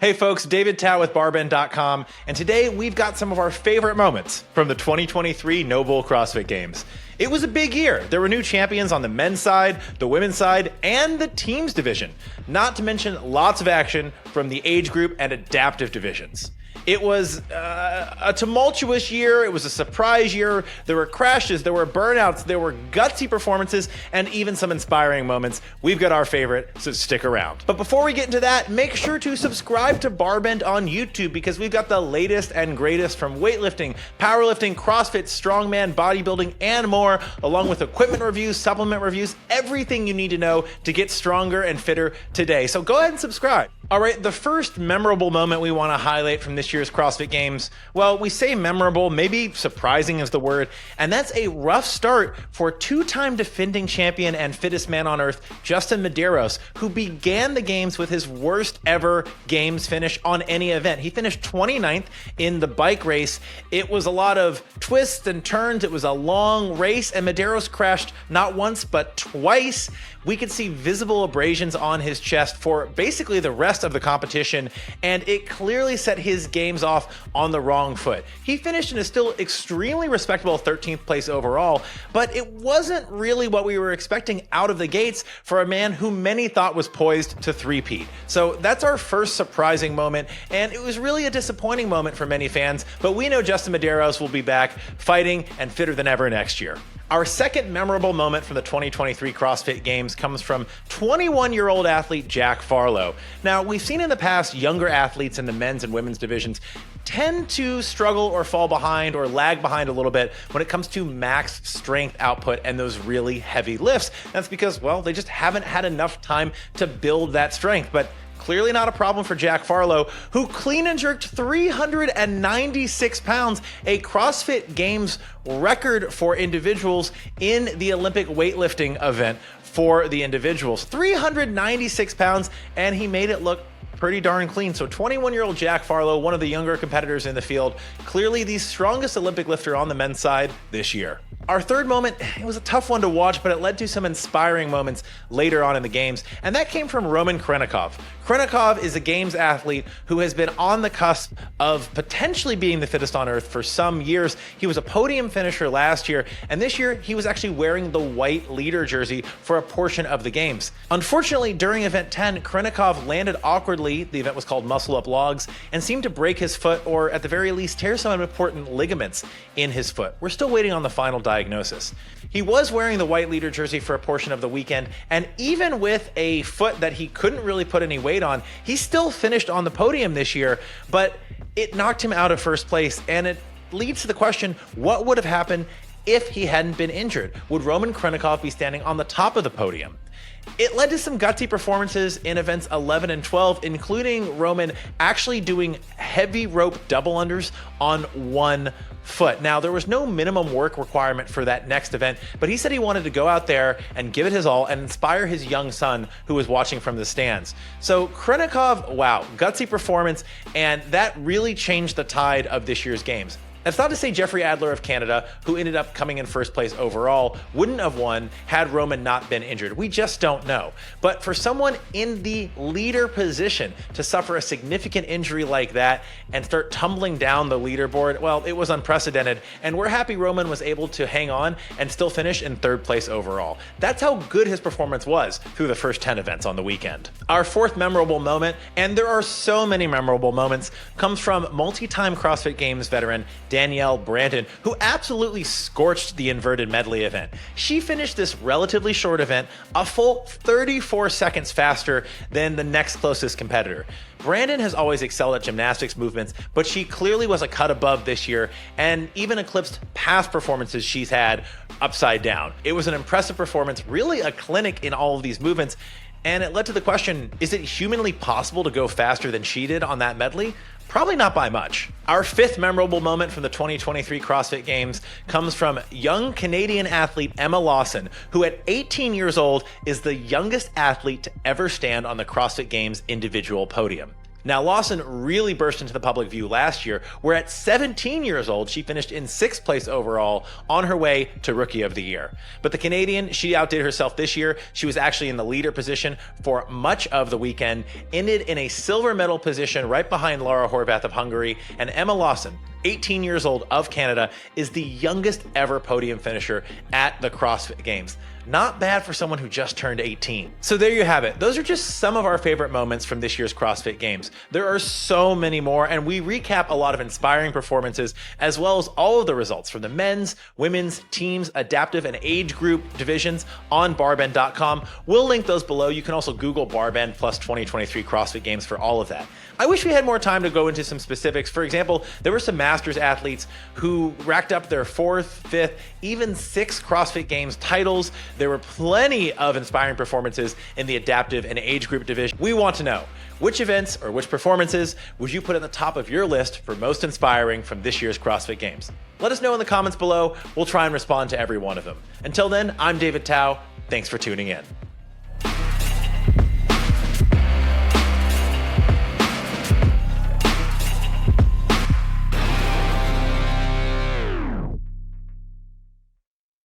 Hey folks, David Tao with BarBend.com, and today we've got some of our favorite moments from the 2023 NOBULL CrossFit Games. It was a big year. There were new champions on the men's side, the women's side, and the teams division. Not to mention lots of action from the age group and adaptive divisions. It was a tumultuous year. It was a surprise year. There were crashes, there were burnouts, there were gutsy performances, and even some inspiring moments. We've got our favorite, so stick around. But before we get into that, make sure to subscribe to BarBend on YouTube because we've got the latest and greatest from weightlifting, powerlifting, CrossFit, strongman, bodybuilding, and more, along with equipment reviews, supplement reviews, everything you need to know to get stronger and fitter today. So go ahead and subscribe. All right, the first memorable moment we want to highlight from this year's CrossFit Games, well, we say memorable, maybe surprising is the word, and that's a rough start for two-time defending champion and fittest man on earth, Justin Medeiros, who began the games with his worst ever games finish on any event. He finished 29th in the bike race. It was a lot of twists and turns. It was a long race, and Medeiros crashed not once, but twice. We could see visible abrasions on his chest for basically the rest of the competition, and it clearly set his games off on the wrong foot. He finished in a still extremely respectable 13th place overall, but it wasn't really what we were expecting out of the gates for a man who many thought was poised to three-peat. So that's our first surprising moment, and it was really a disappointing moment for many fans, but we know Justin Medeiros will be back fighting and fitter than ever next year. Our second memorable moment from the 2023 CrossFit Games comes from 21-year-old athlete Jack Farlow. Now, we've seen in the past younger athletes in the men's and women's divisions tend to struggle or fall behind or lag behind a little bit when it comes to max strength output and those really heavy lifts. That's because, well, they just haven't had enough time to build that strength. But clearly not a problem for Jack Farlow, who clean and jerked 396 pounds, a CrossFit Games record for individuals in the Olympic weightlifting event for the individuals. 396 pounds, and he made it look pretty darn clean. So 21-year-old Jack Farlow, one of the younger competitors in the field, clearly the strongest Olympic lifter on the men's side this year. Our third moment, it was a tough one to watch, but it led to some inspiring moments later on in the games, and that came from Roman Khrennikov. Khrennikov is a games athlete who has been on the cusp of potentially being the fittest on earth for some years. He was a podium finisher last year, and this year he was actually wearing the white leader jersey for a portion of the games. Unfortunately, during event 10, Khrennikov landed awkwardly, the event was called Muscle Up Logs, and seemed to break his foot, or at the very least tear some important ligaments in his foot. We're still waiting on the final diagnosis. He was wearing the white leader jersey for a portion of the weekend, and even with a foot that he couldn't really put any weight on, he still finished on the podium this year, but it knocked him out of first place, and it leads to the question, what would have happened if he hadn't been injured? Would Roman Khrennikov be standing on the top of the podium? It led to some gutsy performances in events 11 and 12, including Roman actually doing heavy rope double unders on one foot. Now, there was no minimum work requirement for that next event, but he said he wanted to go out there and give it his all and inspire his young son who was watching from the stands. So Khrennikov, wow, gutsy performance, and that really changed the tide of this year's games. That's not to say Jeffrey Adler of Canada, who ended up coming in first place overall, wouldn't have won had Roman not been injured. We just don't know. But for someone in the leader position to suffer a significant injury like that and start tumbling down the leaderboard, well, it was unprecedented. And we're happy Roman was able to hang on and still finish in third place overall. That's how good his performance was through the first 10 events on the weekend. Our fourth memorable moment, and there are so many memorable moments, comes from multi-time CrossFit Games veteran Danielle, who absolutely scorched the inverted medley event. She finished this relatively short event a full 34 seconds faster than the next closest competitor. Brandon has always excelled at gymnastics movements, but she clearly was a cut above this year and even eclipsed past performances she's had upside down. It was an impressive performance, really a clinic in all of these movements, and it led to the question, is it humanly possible to go faster than she did on that medley? Probably not by much. Our fifth memorable moment from the 2023 CrossFit Games comes from young Canadian athlete Emma Lawson, who at 18 years old is the youngest athlete to ever stand on the CrossFit Games individual podium. Now, Lawson really burst into the public view last year, where at 17 years old, she finished in 6th place overall on her way to Rookie of the Year. But the Canadian, she outdid herself this year. She was actually in the leader position for much of the weekend, ended in a silver medal position right behind Laura Horvath of Hungary, and Emma Lawson, 18 years old of Canada, is the youngest ever podium finisher at the CrossFit Games. Not bad for someone who just turned 18. So there you have it. Those are just some of our favorite moments from this year's CrossFit Games. There are so many more, and we recap a lot of inspiring performances, as well as all of the results from the men's, women's, teams, adaptive, and age group divisions on BarBend.com. We'll link those below. You can also Google BarBend plus 2023 CrossFit Games for all of that. I wish we had more time to go into some specifics. For example, there were some Masters athletes who racked up their 4th, 5th, even 6th CrossFit Games titles. There were plenty of inspiring performances in the adaptive and age group division. We want to know, which events or which performances would you put at the top of your list for most inspiring from this year's CrossFit Games? Let us know in the comments below. We'll try and respond to every one of them. Until then, I'm David Tao. Thanks for tuning in.